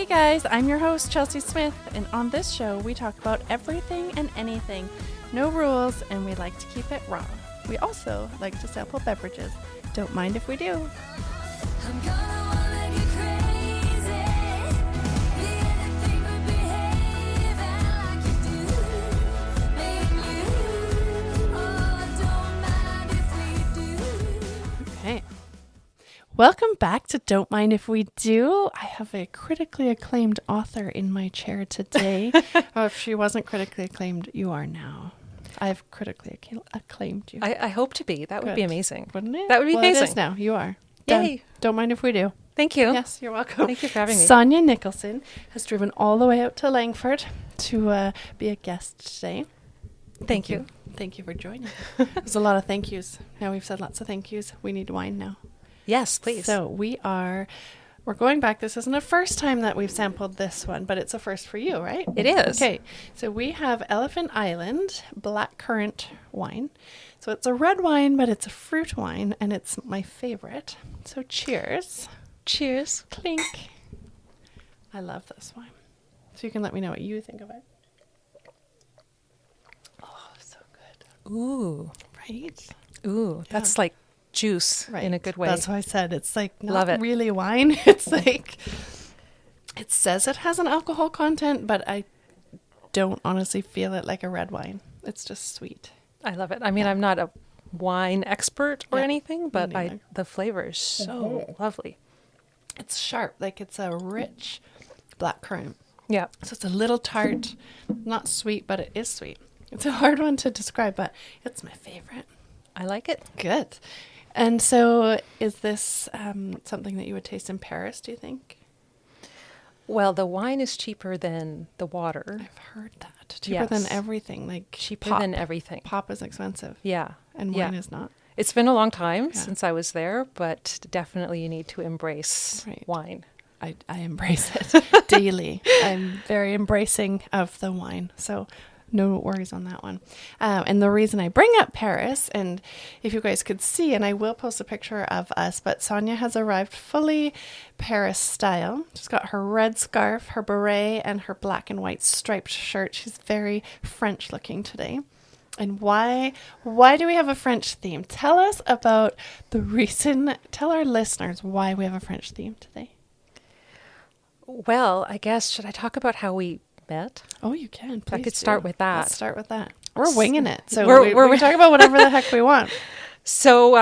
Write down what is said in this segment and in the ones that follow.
Hey guys, I'm your host, Chelsea Smith, and on this show, we talk about everything and anything. No rules, and we like to keep it raw. We also like to sample beverages. Don't mind if we do. I'm gonna wanna get crazy. Anything but behaving like you do. Make you. Oh, don't mind if we do. Okay. Welcome back to Don't Mind If We Do. I have a critically acclaimed author in my chair today. Oh, if she wasn't critically acclaimed, you are now. I've critically acclaimed you. I hope to be. That would be Good. amazing. Wouldn't it? That would be Well, amazing. It is now. You are. Done. Yay. Don't mind if we do. Thank you. Yes, you're welcome. Thank you for having me. Sonia Nicholson has driven all the way out to Langford to be a guest today. Thank you. Thank you for joining. There's a lot of thank yous. Now we've said lots of thank yous. We need wine now. Yes, please. So we're going back. This isn't the first time that we've sampled this one, but it's a first for you, right? It is. Okay. So we have Elephant Island Black Currant wine. So it's a red wine, but it's a fruit wine, and it's my favorite. So cheers. Cheers. Clink. I love this wine. So you can let me know what you think of it. Oh, so good. Ooh. Right? Ooh. That's like juice in a good way. That's why I said it's like not Love it. really wine. It's like, it says it has an alcohol content, but I don't honestly feel it like a red wine. It's just sweet. I love it. I mean, I'm not a wine expert or Yeah, anything, but me neither. the flavor is so lovely. It's sharp. Like it's a rich black currant. Yeah. So it's a little tart, not sweet, but it is sweet. It's a hard one to describe, but it's my favorite. I like it. Good. And so is this something that you would taste in Paris, do you think? Well, the wine is cheaper than the water. I've heard that. Cheaper than Yes. everything. Like Cheaper than everything. Pop is expensive. Yeah. And Yeah. wine is not. It's been a long time Yeah. since I was there, but definitely you need to embrace Right. wine. I embrace it daily. I'm very embracing of the wine. So no worries on that one. And the reason I bring up Paris, and if you guys could see, and I will post a picture of us, but Sonia has arrived fully Paris style. She's got her red scarf, her beret, and her black and white striped shirt. She's very French looking today. And why do we have a French theme? Tell us about the reason. Tell our listeners why we have a French theme today. Well, I guess, should I talk about how we met? Oh, you can. Please I could start with that. Let's start with that. We're winging it. So We're- we talk about whatever the heck we want. So,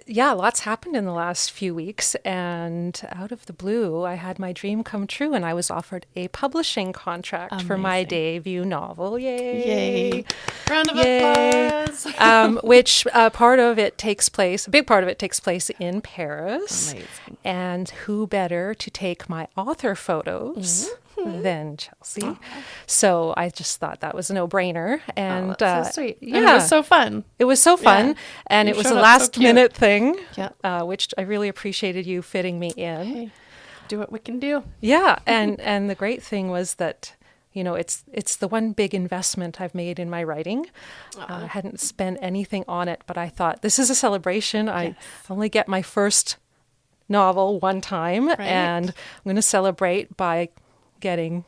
yeah, lots happened in the last few weeks. And out of the blue, I had my dream come true and I was offered a publishing contract for my Amazing. debut novel. Yay. Yay. Round of Yay. applause. Which a big part of it takes place in Paris. Amazing. And who better to take my author photos than Chelsea? So I just thought that was a no-brainer. And That's so sweet. Yeah, And it was so fun. it was so fun. Yeah. And You it was showed a up so last-minute thing, Yeah. which I really appreciated you fitting me in. Hey, do what we can do. Yeah, and the great thing was that, you know, it's the one big investment I've made in my writing. I hadn't spent anything on it, but I thought this is a celebration. I only get my first novel one time, Right. and I'm going to celebrate by getting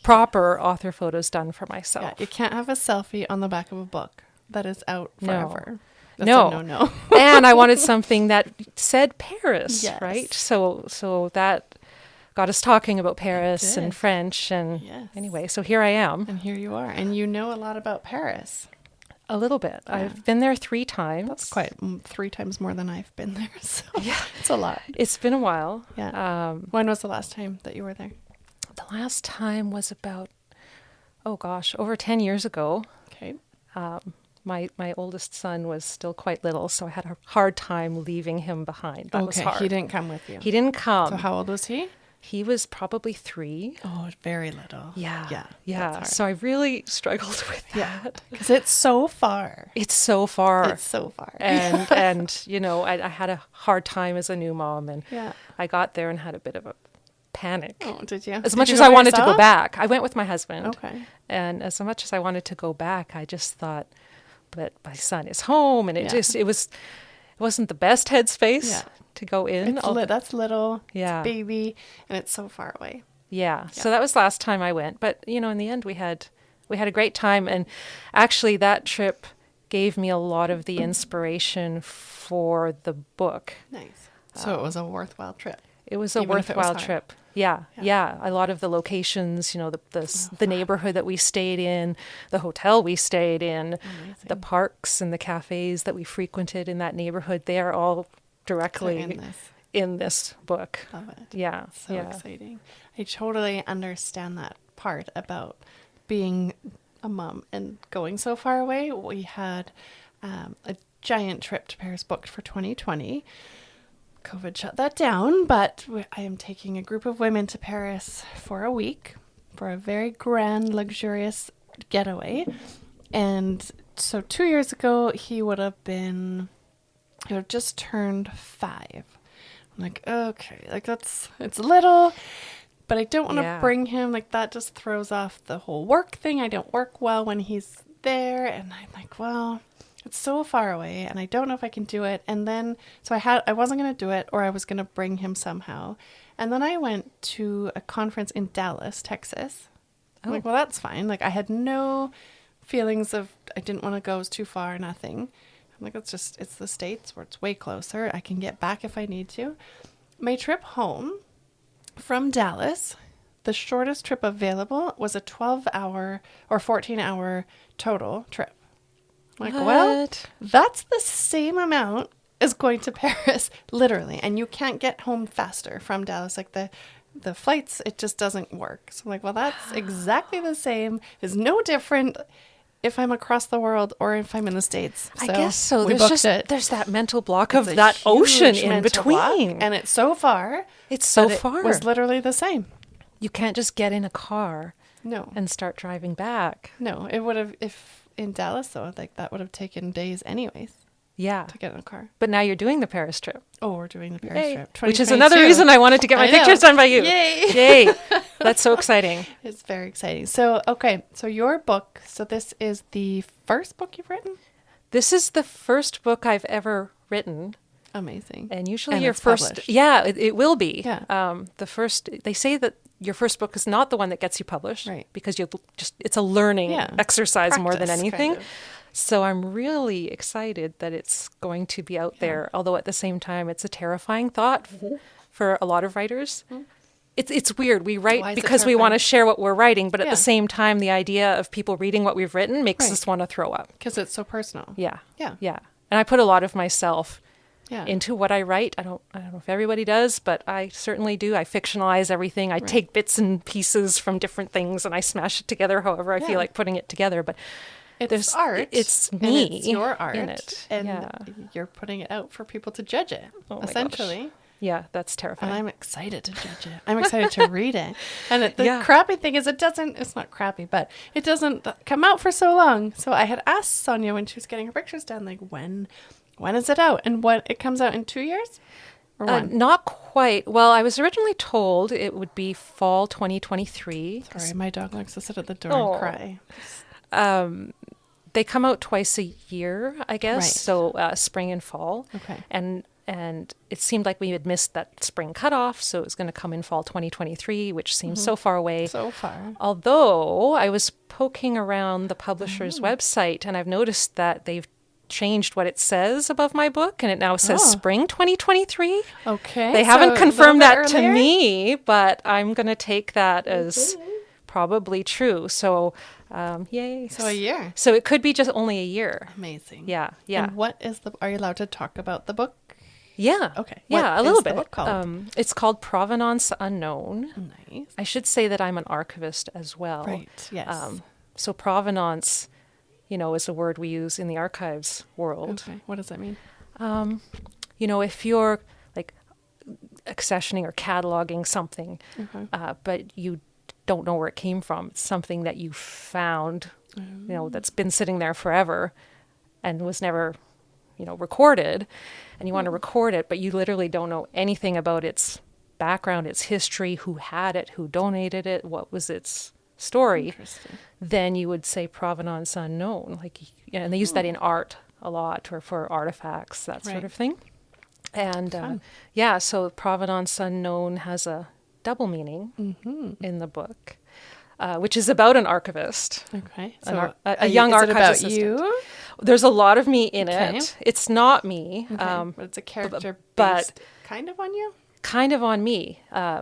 proper author photos done for myself. Yeah, you can't have a selfie on the back of a book that is out No. forever. That's No. a no. And I wanted something that said Paris, Yes. right? So that got us talking about Paris did. and French, and Yes. anyway, so here I am. And here you are. And you know a lot about Paris. A little bit. I've been there 3 times. That's quite 3 times more than I've been there. So yeah, it's a lot. It's been a while. Yeah. When was the last time that you were there? The last time was about, over 10 years ago. Okay. My oldest son was still quite little, so I had a hard time leaving him behind. That was Okay. hard. He didn't come with you. He didn't come. So how old was he? He was probably 3. Oh, very little. Yeah. Yeah. Yeah. That's So I really struggled with Yeah. that. Because it's so far. It's so far. It's so far. and you know, I had a hard time as a new mom, and Yeah. I got there and had a bit of a panic. Oh, did you? As Did much you as go I by wanted to go yourself? back, I went with my husband. Okay. And as much as I wanted to go back, I just thought, but my son is home, and it wasn't the best headspace Yeah. to go in. That's little. Yeah. It's baby, and it's so far away. Yeah. So that was the last time I went. But, in the end, we had a great time. And actually, that trip gave me a lot of the inspiration for the book. Nice. So it was a worthwhile trip. It was a Even if it was worthwhile hard. trip. Yeah. A lot of the locations, the neighborhood that we stayed in, the hotel we stayed in, the parks and the cafes that we frequented in that neighborhood, they are all directly in this book. Love it. Yeah. So exciting. I totally understand that part about being a mom and going so far away. We had a giant trip to Paris booked for 2020. COVID shut that down, but I am taking a group of women to Paris for a week for a very grand, luxurious getaway. And so 2 years ago, he would have just turned 5. I'm like, okay, like it's little, but I don't want to bring him. Like that just throws off the whole work thing. I don't work well when he's there. And I'm like, well, it's so far away and I don't know if I can do it. And then, so I wasn't going to do it, or I was going to bring him somehow. And then I went to a conference in Dallas, Texas. I'm like, well, that's fine. Like I had no feelings of, I didn't want to go, it was too far, nothing. I'm like, it's the States where it's way closer. I can get back if I need to. My trip home from Dallas, the shortest trip available was a 12-hour or 14-hour total trip. I'm like, well, that's the same amount as going to Paris, literally. And you can't get home faster from Dallas. Like the flights, it just doesn't work. So I'm like, well, that's exactly the same. It's no different if I'm across the world or if I'm in the States. I guess so. We There's booked there's that mental block of that ocean huge in mental block, between. and it's so far. It's so that far. It was literally the same. You can't just get in a car No. and start driving back. No, it would have, if in Dallas though, like that would have taken days anyways Yeah. to get in a car. But now you're doing the Paris trip. Oh, we're doing the Paris Yay. trip. Which is another reason I wanted to get my I know. pictures done by you. Yay. Yay. That's so exciting. It's very exciting. So, okay. So your book, so this is the first book you've written? This is the first book I've ever written. Amazing. And usually And your it's first, published. it will be. Yeah. The first, they say that your first book is not the one that gets you published, Right. because it's a learning exercise more than Practice, anything. kind of. So I'm really excited that it's going to be out there. Although at the same time, it's a terrifying thought for a lot of writers. It's weird. We Why write is it because we want to terrifying? share what we're writing, but at Yeah. the same time, the idea of people reading what we've written makes Right. us want to throw up. Because it's so personal. Yeah. Yeah. Yeah. And I put a lot of myself Yeah. into what I write. I don't know if everybody does, but I certainly do. I fictionalize everything. I take bits and pieces from different things and I smash it together however I feel like putting it together. But It's there's art. It's and me it's your art. in it. And yeah. you're putting it out for people to judge it, Oh my gosh. essentially. Yeah, that's terrifying. And I'm excited to judge it. I'm excited to read it. And the Yeah. crappy thing is it's not crappy, but it doesn't come out for so long. So I had asked Sonia when she was getting her pictures done, like, when is it out? And it comes out in 2 years? Or one? Not quite. Well, I was originally told it would be fall 2023. Sorry, my dog likes to sit at the door Oh. and cry. They come out twice a year, I guess. Right. So spring and fall. Okay. And it seemed like we had missed that spring cutoff, so it was going to come in fall 2023, which seems so far away. So far. Although I was poking around the publisher's website, and I've noticed that they've changed what it says above my book, and it now says spring 2023. Okay. They so haven't a confirmed little bit that to earlier? me, but I'm going to take that as probably true. So, yay. So a year. So it could be just only a year. Amazing. Yeah, yeah. And what is are you allowed to talk about the book? Yeah. Okay. Yeah, What a little is the bit. book called? It's called Provenance Unknown. Nice. I should say that I'm an archivist as well. Right. Yes. So provenance, is a word we use in the archives world. Okay. What does that mean? If you're like accessioning or cataloging something, but you don't know where it came from, it's something that you found, that's been sitting there forever and was never, recorded, and you want to record it, but you literally don't know anything about its background, its history, who had it, who donated it, what was its story, Interesting. then you would say provenance unknown. And they use that in art a lot, or for artifacts, that sort Right. of thing. And Fun. so provenance unknown has a double meaning in the book, which is about an archivist. Okay. A young is it archives about assistant. you? There's a lot of me in Okay. it. It's not me, Okay. But it's a character but- based kind of on you? kind of on me. I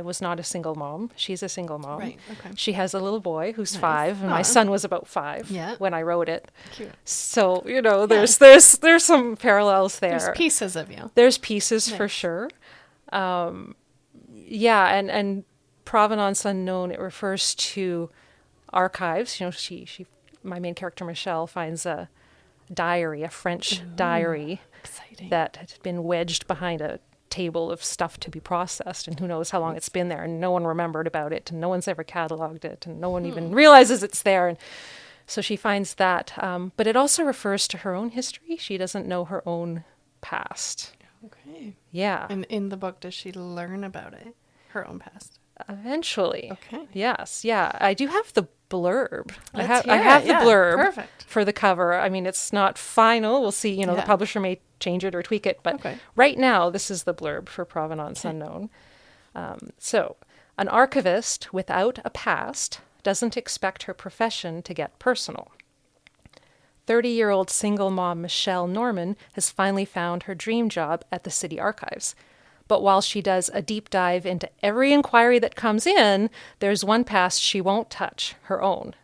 was not a single mom. She's a single mom. Right, okay. She has a little boy who's Nice. 5, and Aw. my son was about 5 Yeah. when I wrote it. Cute. So, there's some parallels there. There's pieces of you. There's pieces for Nice. sure. And Provenance Unknown, it refers to archives. My main character, Michelle, finds a diary, a French diary Exciting. that had been wedged behind a table of stuff to be processed, and who knows how long it's been there, and no one remembered about it, and no one's ever cataloged it, and no one even realizes it's there. And so she finds that. But it also refers to her own history. She doesn't know her own past. Okay. Yeah. And in the book, does she learn about it? Her own past. Eventually. Okay. Yes. Yeah. I do have the blurb. I Let's have hear the it. Yeah, blurb perfect. for the cover. I mean, it's not final. We'll see. The Yeah. publisher may change it or tweak it. But Okay. right now, this is the blurb for Provenance Unknown. So, an archivist without a past doesn't expect her profession to get personal. 30-year-old single mom Michelle Norman has finally found her dream job at the city archives. But while she does a deep dive into every inquiry that comes in, there's one past she won't touch, her own.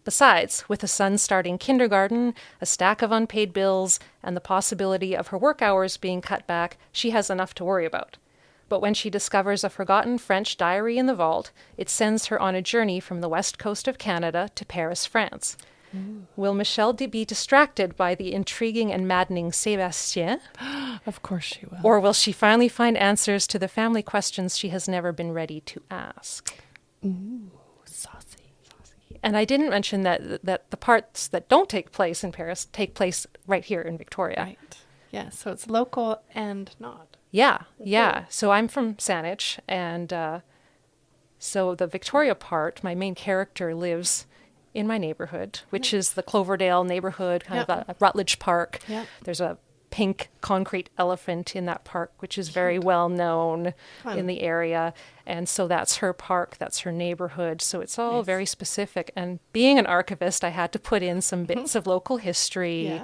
Besides, with a son starting kindergarten, a stack of unpaid bills, and the possibility of her work hours being cut back, she has enough to worry about. But when she discovers a forgotten French diary in the vault, it sends her on a journey from the west coast of Canada to Paris, France. Will Michelle be distracted by the intriguing and maddening Sébastien? Of course she will. Or will she finally find answers to the family questions she has never been ready to ask? Saucy. And I didn't mention that the parts that don't take place in Paris take place right here in Victoria. Right. Yeah, so it's local and not. Yeah. So I'm from Saanich, and so the Victoria part, my main character lives in my neighborhood, which is the Cloverdale neighborhood, kind of a Rutledge Park. Yep. There's a pink concrete elephant in that park, which is very well known in the area. And so that's her park, that's her neighborhood. So it's all very specific. And being an archivist, I had to put in some bits of local history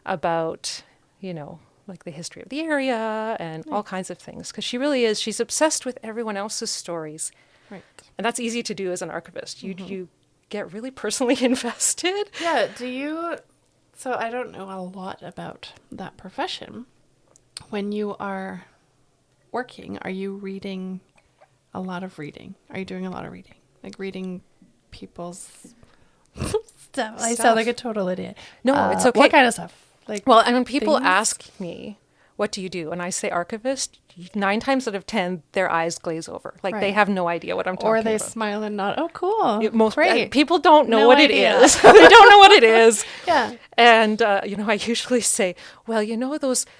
about, like the history of the area and all kinds of things. Because she really is, she's obsessed with everyone else's stories. Right. And that's easy to do as an archivist. You get really personally invested. Yeah, so I don't know a lot about that profession. When you are working, are you reading a lot of reading? Are you doing a lot of reading? Like reading people's stuff? I sound like a total idiot. No, it's okay. What kind of stuff? Like, Well, and when people things? ask me, what do you do? And I say archivist, 9 times out of 10, their eyes glaze over. Like they Right. have no idea what I'm talking or about. they smile and nod. Oh, cool. Most Great. people don't know No what idea. it is. They don't know what it is. Yeah. And I usually say, well,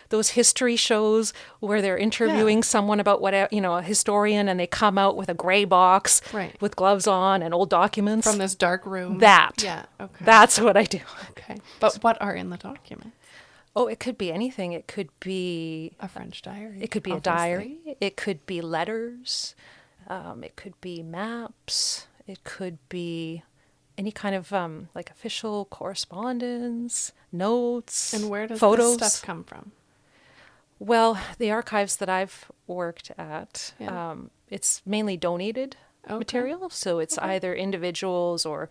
those history shows where they're interviewing someone about what a historian, and they come out with a gray box Right. with gloves on and old documents. From this dark room. That. Yeah. Okay. That's what I do. Okay. But what are in the document? Oh, it could be anything. It could be A French diary. It could be obviously. a diary. It could be letters. It could be maps. It could be any kind of like official correspondence, notes, And where does photos. this stuff come from? Well, the archives that I've worked at, Yeah. it's mainly donated Okay. material. So it's either individuals or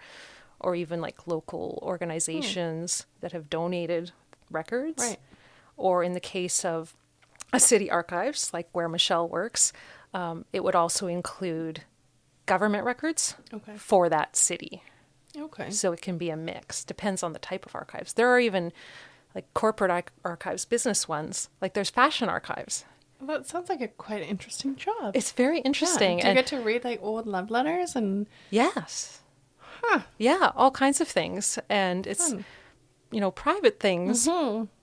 even like local organizations that have donated records. Right. Or in the case of a city archives, like where Michelle works, it would also include government records Okay. for that city. Okay. So it can be a mix. Depends on the type of archives. There are even like corporate archives, business ones. Like there's fashion archives. Well, that sounds like a quite interesting job. It's very Yeah. interesting. Do you And get to read like old love letters and yes. Huh. Yeah, all kinds of things. And it's, Fun. Private things.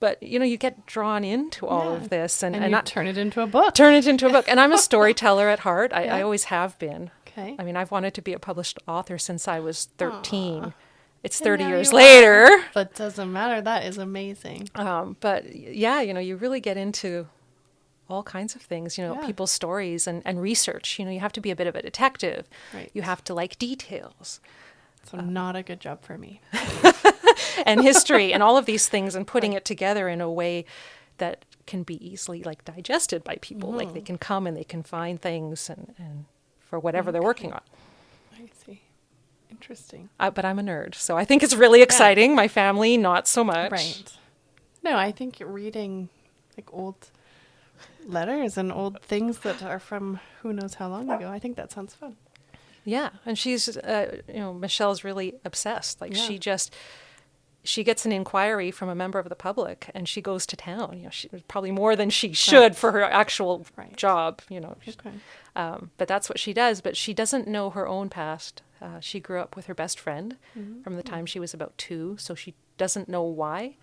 But, you get drawn into all Yeah. of this. And you I turn it into a book. turn it into a book. And I'm a storyteller at heart. I Yeah. always have been. Okay. I mean, I've wanted to be a published author since I was 13. Aw. It's And 30 now years you are. later. But doesn't matter. That is amazing. But yeah, you really get into all kinds of things, Yeah. people's stories and research. You have to be a bit of a detective. Right. You have to like details So not a good job for me. and history and all of these things, and putting it together in a way that can be easily like digested by people. Like they can come and they can find things and for whatever they're working on. I see. Interesting. But I'm a nerd, so I think it's really exciting. My family, not so much. Right. No, I think reading like old letters and old things that are from who knows how long ago, I think that sounds fun. Yeah, and she's, Michelle's really obsessed. Like she gets an inquiry from a member of the public, and she goes to town. She probably more than she should for her actual job. Okay. But that's what she does. But she doesn't know her own past. She grew up with her best friend from the time she was about 2, so she doesn't know why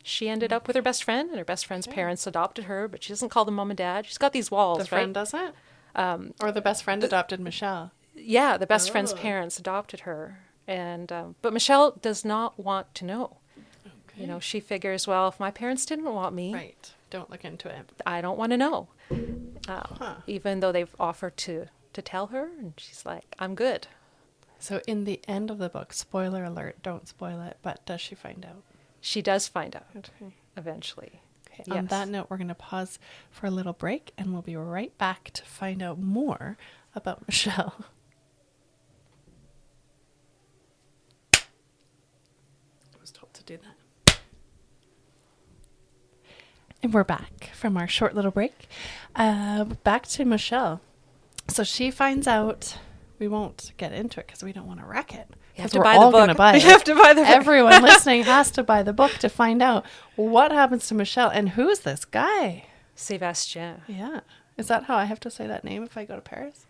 she ended up with her best friend, and her best friend's parents adopted her, but she doesn't call them mom and dad. She's got these walls, The friend doesn't? Or the best friend adopted Michelle? Yeah, the best friend's parents adopted her. And but Michelle does not want to know. Okay. She figures, well, if my parents didn't want me, Right. Don't look into it. I don't want to know. Even though they've offered to tell her, and she's like, I'm good. So in the end of the book, spoiler alert, don't spoil it, but does she find out? She does find out Okay. eventually. Okay. On Yes. that note, we're going to pause for a little break, and we'll be right back to find out more about Michelle. I was told to do that. And we're back from our short little break. Back to Michelle. So she finds out. We won't get into it because we don't want to wreck it. You have 'Cause to we're buy the all book. gonna buy You it. have to buy the book. Everyone listening has to buy the book to find out what happens to Michelle and who's this guy. Sébastien. Yeah. Is that how I have to say that name if I go to Paris?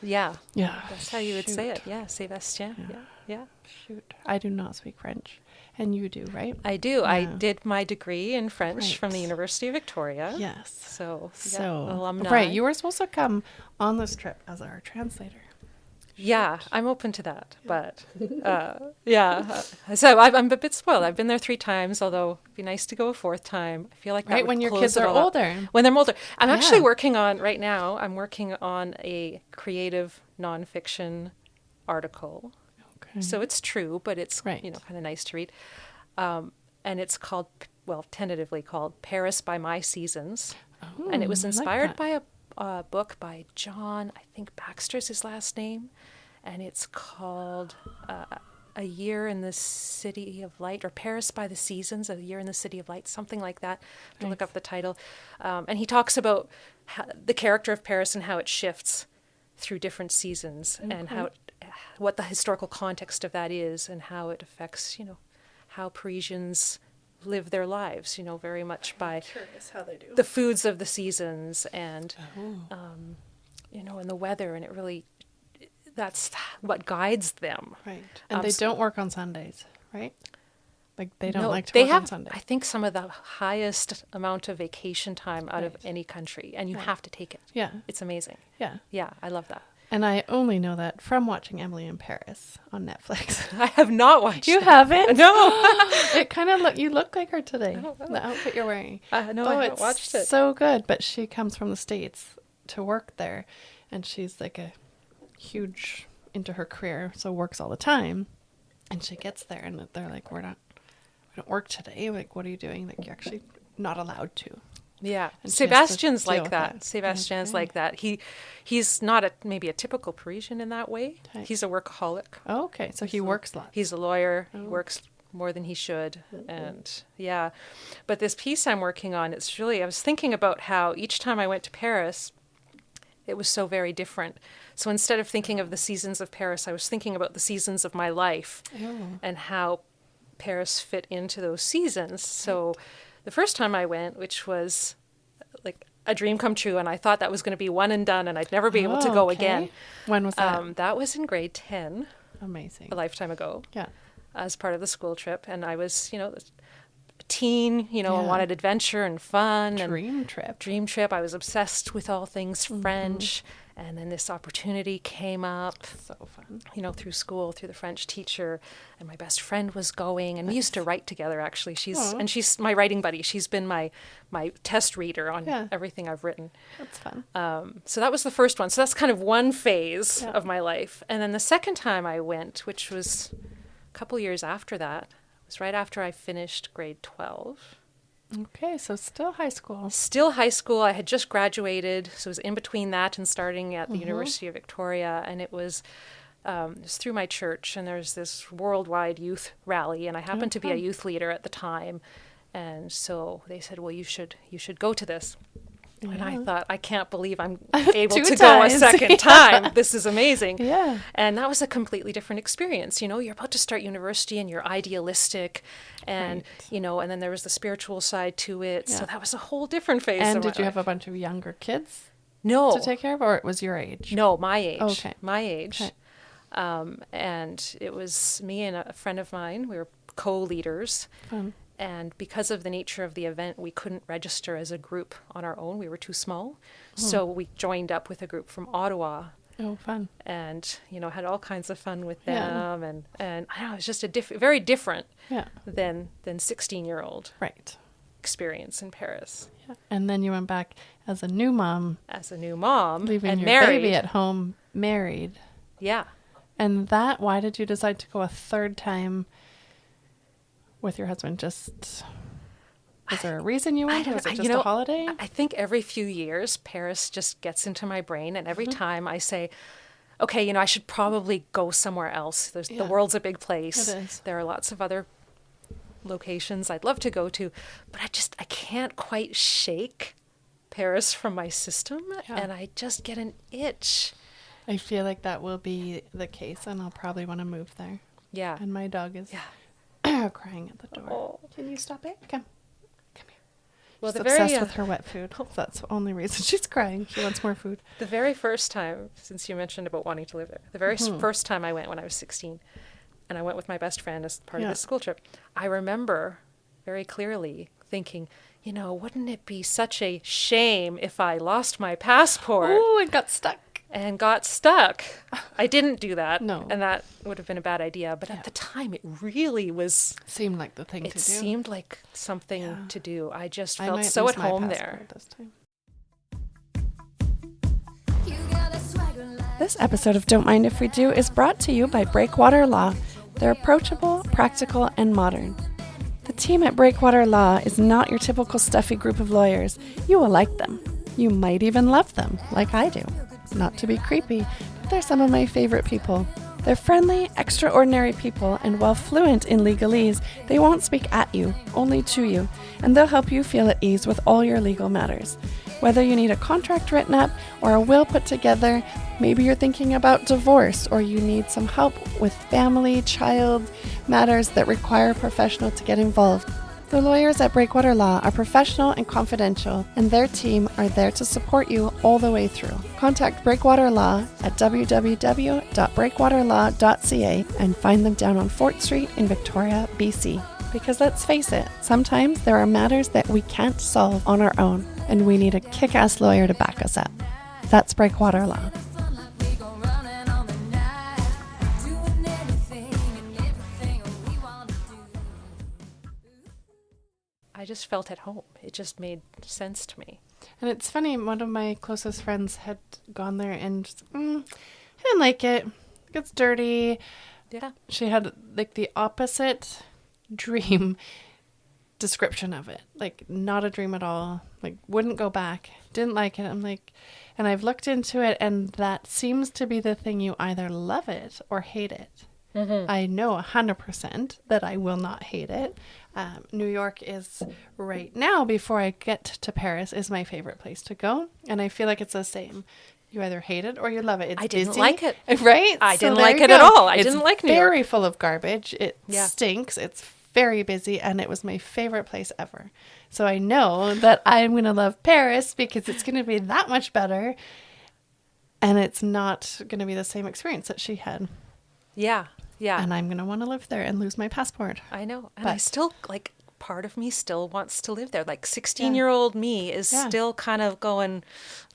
Yeah. Yeah. That's how you would say it. Yeah, Sébastien. Yeah. Shoot. I do not speak French. And you do, right? I do. I Yeah. did my degree in French from the Right. University of Victoria. Yes. So, So, right. You were supposed to come on this trip as our translator. Yeah, I'm open to that. But so I'm a bit spoiled. I've been there 3 times, although it'd be nice to go a 4th time. I feel like that Right, would when your close kids it are all up. older. When they're older. I'm actually Yeah. working on, right now, I'm working on a creative nonfiction article. Okay. So it's true, but it's Right. kind of nice to read. And it's called, tentatively called Paris by My Seasons. And it was I like inspired that. by a book by John, I think Baxter's his last name. And it's called A Year in the City of Light, or Paris by the Seasons, A Year in the City of Light, something like that. I have to look up the title. And he talks about the character of Paris and how it shifts through different seasons, and what the historical context of that is, and how it affects, how Parisians live their lives, very much by Curious how they do. the foods of the seasons and, and the weather. And it really, that's what guides them. Right. And they don't work on Sundays, right? Like they don't like to they work have, on Sundays. I think, some of the highest amount of vacation time out of Right. any country, and you have to take it. Yeah. It's amazing. Yeah. Yeah, I love that. And I only know that from watching Emily in Paris on Netflix. I have not watched You it. haven't? No. It kind of you look like her today. The outfit you're wearing. No, I haven't it's watched it. so good. But she comes from the States to work there, and she's like a huge into her career, so works all the time. And she gets there, and they're like, we don't work today. Like, what are you doing? Like, you're actually not allowed to. Yeah, And she has to Sebastian's deal like with that. that. Sebastian's Okay. like that. He's not maybe a typical Parisian in that way. Okay. He's a workaholic. Oh, okay, so he works a lot. He's a lawyer. Oh. He works more than he should. And yeah, but this piece I'm working on, it's really, I was thinking about how each time I went to Paris, it was so very different. So instead of thinking of the seasons of Paris, I was thinking about the seasons of my life and how Paris fit into those seasons. So the first time I went, which was like a dream come true, and I thought that was going to be one and done and I'd never be able to go again. When was that? That was in grade 10, Amazing. a lifetime ago, Yeah. as part of the school trip. And I was, teen, I wanted adventure and fun. Dream trip. And dream trip. I was obsessed with all things French. And then this opportunity came up. So fun. Through school, through the French teacher, and my best friend was going, and we used to write together. Actually, she's my writing buddy. She's been my test reader on everything I've written. That's fun. So that was the first one. So that's kind of one phase of my life, and then the second time I went, which was a couple years after that, was right after I finished grade 12. Okay, so still high school. Still high school. I had just graduated, so it was in between that and starting at the University of Victoria, and it was through my church, and there's this worldwide youth rally, and I happened to be a youth leader at the time, and so they said, well, you should go to this. Yeah. And I thought, I can't believe I'm able to go a second time. This is amazing. Yeah. And that was a completely different experience. You're about to start university and you're idealistic, and, and then there was the spiritual side to it. Yeah. So that was a whole different phase. And did you have a bunch of younger kids? No. To take care of, or it was your age? No, my age. Okay. My age. Okay. And it was me and a friend of mine. We were co-leaders. Fun. And because of the nature of the event, we couldn't register as a group on our own. We were too small. So we joined up with a group from Ottawa. Oh, fun. And, had all kinds of fun with them. And I don't know, it was just very different than 16-year-old experience in Paris. Yeah. And then you went back as a new mom. Leaving and your married. Baby at home, married. Yeah. And why did you decide to go a third time with your husband? Was there a reason you went, or was it just a holiday? I think every few years, Paris just gets into my brain, and every time I say, okay, I should probably go somewhere else. The world's a big place. It is. There are lots of other locations I'd love to go to, but I can't quite shake Paris from my system, and I just get an itch. I feel like that will be the case, and I'll probably want to move there. Yeah. And my dog is crying at the door. Oh. Can you stop it? Come here. Well, She's obsessed with her wet food. That's the only reason she's crying. She wants more food. The very first time, since you mentioned about wanting to live there, the very first time I went when I was 16, and I went with my best friend as part of this school trip, I remember very clearly thinking, wouldn't it be such a shame if I lost my passport? Oh, it got stuck. I didn't do that. No. And that would have been a bad idea. But at the time, it really seemed like the thing to do. It seemed like something to do. I just felt so at home there. This episode of Don't Mind If We Do is brought to you by Breakwater Law. They're approachable, practical, and modern. The team at Breakwater Law is not your typical stuffy group of lawyers. You will like them. You might even love them, like I do. Not to be creepy, but they're some of my favorite people. They're friendly, extraordinary people, and while fluent in legalese, they won't speak at you, only to you, and they'll help you feel at ease with all your legal matters. Whether you need a contract written up or a will put together, maybe you're thinking about divorce, or you need some help with family, child matters that require a professional to get involved. The lawyers at Breakwater Law are professional and confidential, and their team are there to support you all the way through. Contact Breakwater Law at www.breakwaterlaw.ca and find them down on Fort Street in Victoria, BC. Because let's face it, sometimes there are matters that we can't solve on our own, and we need a kick-ass lawyer to back us up. That's Breakwater Law. I just felt at home. It just made sense to me. And it's funny, one of my closest friends had gone there and just, I didn't like it. It gets dirty. Yeah. She had like the opposite dream description of it. Like not a dream at all. Like wouldn't go back. Didn't like it. I'm like, and I've looked into it, and that seems to be the thing. You either love it or hate it. Mm-hmm. I know 100% that I will not hate it. New York is right now, before I get to Paris, is my favorite place to go. And I feel like it's the same. You either hate it or you love it. It's I didn't busy, like it. Right? I didn't like it at all. I didn't like New York. It's very full of garbage. It stinks. It's very busy. And it was my favorite place ever. So I know that I'm going to love Paris because it's going to be that much better. And it's not going to be the same experience that she had. Yeah. Yeah. And I'm going to want to live there and lose my passport. I know. And I still, like, part of me still wants to live there. Like 16-year-old me is Yeah. still kind of going,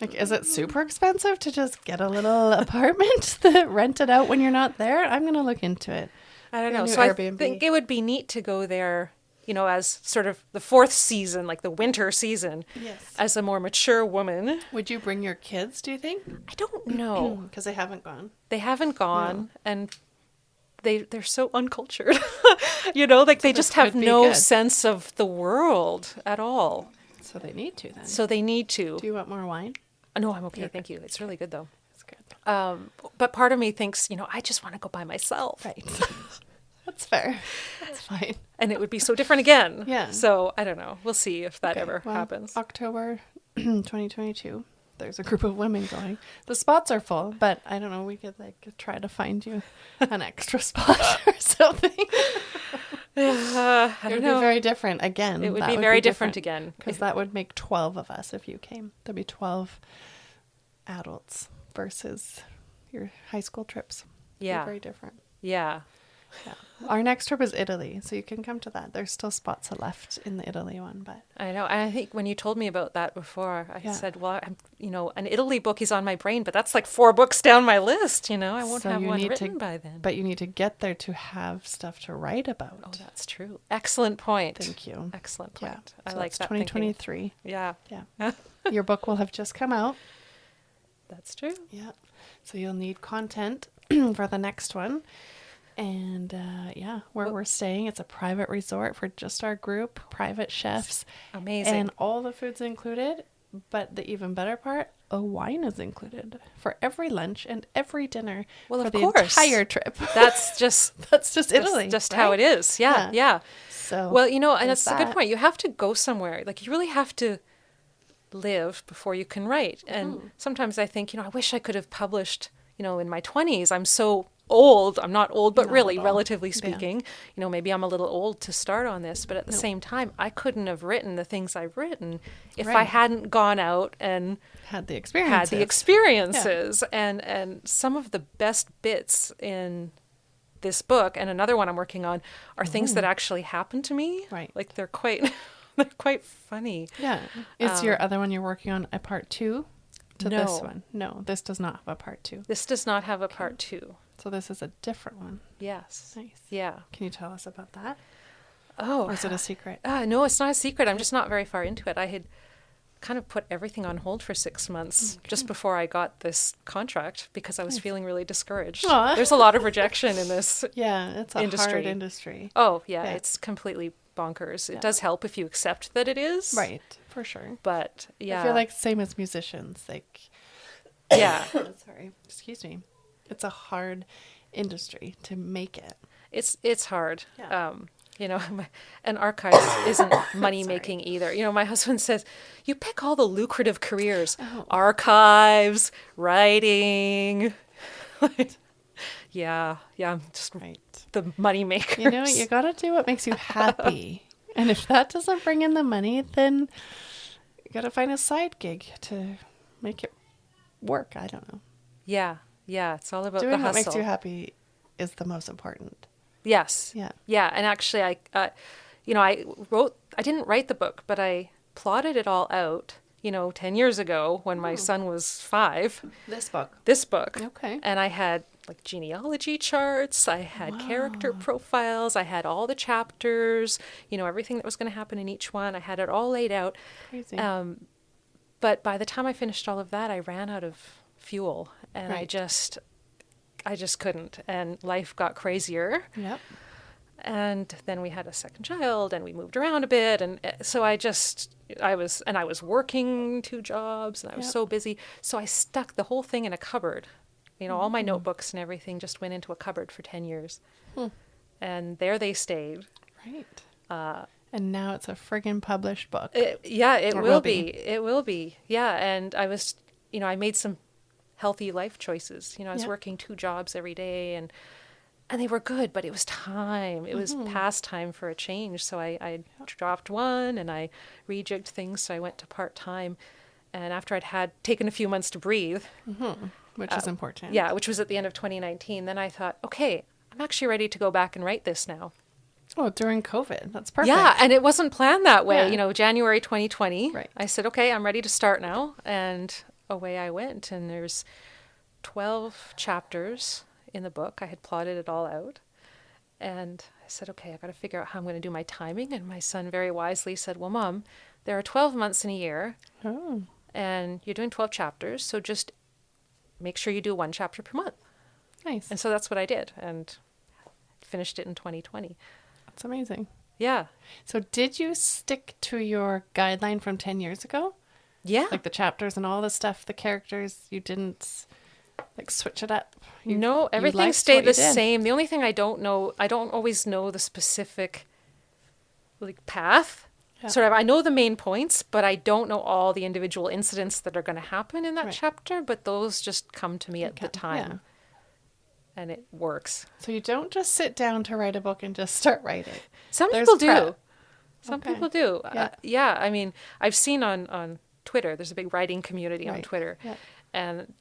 Like, is it super expensive to just get a little apartment that rent it out when you're not there? I'm going to look into it. I don't Your know. new So I Airbnb. think it would be neat to go there, as sort of the fourth season, like the winter season, Yes. as a more mature woman. Would you bring your kids, do you think? I don't know. Because they haven't gone. They haven't gone, and they're so uncultured. Like they this just have could be no good. sense of the world at all. So they need to then. So they need to. Do you want more wine? No, I'm okay. Thank you. It's really good though. That's good. But part of me thinks, I just want to go by myself. Right. That's fair. That's fine. And it would be so different again. Yeah. So I don't know. We'll see if that ever Well, happens. October 2022. There's a group of women going. The spots are full, but I don't know. We could try to find you an extra spot or something. I It don't would know. be very different again. It would be very different again. Because that would make 12 of us if you came. There'd be 12 adults versus your high school trips. It'd be Yeah. very different. Yeah. Yeah. Our next trip is Italy, so you can come to that. There's still spots left in the Italy one, but I know. And I think when you told me about that before, I Yeah. said, well, an Italy book is on my brain, but that's like 4 books down my list. I won't So have you one need written by then. But you need to get there to have stuff to write about. Oh, that's true. Excellent point. Thank you. Excellent Yeah. point. I So like that's that thinking. 2023. Yeah, Yeah. Your book will have just come out. that's true. Yeah. So you'll need content for the next one. And where we're staying, it's a private resort for just our group, private chefs. Amazing. And all the food's included. But the even better part, a wine is included for every lunch and every dinner Well, for of the course. entire trip. That's just That's just Italy. just how right? it is. Yeah, Yeah. yeah. So Well, and there's that's a good that. point. You have to go somewhere. Like you really have to live before you can write. And sometimes I think, I wish I could have published, in my 20s. I'm so old. I'm not old, but Not really, at all. relatively Yeah. speaking, maybe I'm a little old to start on this, but at the same time, I couldn't have written the things I've written if I Right. hadn't gone out and Had the had experience. the experiences. And some of the best bits in this book and another one I'm working on are things that actually happened to me. Right. Like they're quite they're quite funny. Yeah. Is your other one you're working on a part 2 to this No. one? No, this does not have a part 2. This does not have a part 2. So this is a different one. Yes. Nice. Yeah. Can you tell us about that? Oh. Or is it a secret? No, it's not a secret. I'm just not very far into it. I had kind of put everything on hold for 6 months just before I got this contract because I was feeling really discouraged. Aw. There's a lot of rejection in this. Yeah, it's a hard Industry. industry. Oh, yeah, Yeah. it's completely bonkers. It Yeah. does help if you accept that it is. Right, for sure. But yeah. I feel like same as musicians. Like, yeah. sorry, excuse me. It's a hard industry to make it. It's hard. Yeah. An archives isn't money making either. My husband says, you pick all the lucrative careers, Oh. archives, writing. yeah, I'm just Right. the money maker. You got to do what makes you happy. And if that doesn't bring in the money, then you got to find a side gig to make it work. I don't know. Yeah, it's all about Doing the what hustle. makes you happy is the most important. Yes. Yeah. Yeah, and actually, I didn't write the book, but I plotted it all out. 10 years ago when my son was 5. This book. This book. Okay. And I had like genealogy charts. I had character profiles. I had all the chapters. Everything that was going to happen in each one. I had it all laid out. Crazy. But by the time I finished all of that, I ran out of fuel, and I Right. just couldn't. And life got crazier. Yep. And then we had a second child, and we moved around a bit, and so I was working 2 jobs, and I was Yep. so busy, so I stuck the whole thing in a cupboard. All my notebooks and everything just went into a cupboard for 10 years, and there they stayed. Right. And now it's a friggin' published book. It Or will will be. be. It will be. Yeah, and I was, I made some healthy life choices. I was Yeah. working 2 jobs every day, and they were good, but it was time. It was past time for a change. So I dropped one, and I rejigged things. So I went to part-time. And after I'd had taken a few months to breathe, Which is important. yeah, which was at the end of 2019, then I thought, okay, I'm actually ready to go back and write this now. Oh, during COVID. That's perfect. Yeah, and it wasn't planned that way. Yeah. January 2020, Right. I said, okay, I'm ready to start now. And away I went. And there's 12 chapters in the book. I had plotted it all out. And I said, okay, I got to figure out how I'm going to do my timing. And my son very wisely said, well, Mom, there are 12 months in a year. Oh, And you're doing 12 chapters. So just make sure you do 1 chapter per month. nice. And so that's what I did. And finished it in 2020. That's amazing. Yeah. So did you stick to your guideline from 10 years ago? Yeah. Like the chapters and all the stuff, the characters, you didn't like switch it up? No, you everything liked stayed what you the did? same. The only thing I don't always know the specific like path. Yeah. Sort of, I know the main points, but I don't know all the individual incidents that are going to happen in that Right. chapter, but those just come to me at the Okay, time. yeah. And it works. So you don't just sit down to write a book and just start writing. Some There's people do. prep. Some Okay. people do. Yeah. Yeah, I mean, I've seen on Twitter, there's a big writing community on Right. Twitter. Yeah. And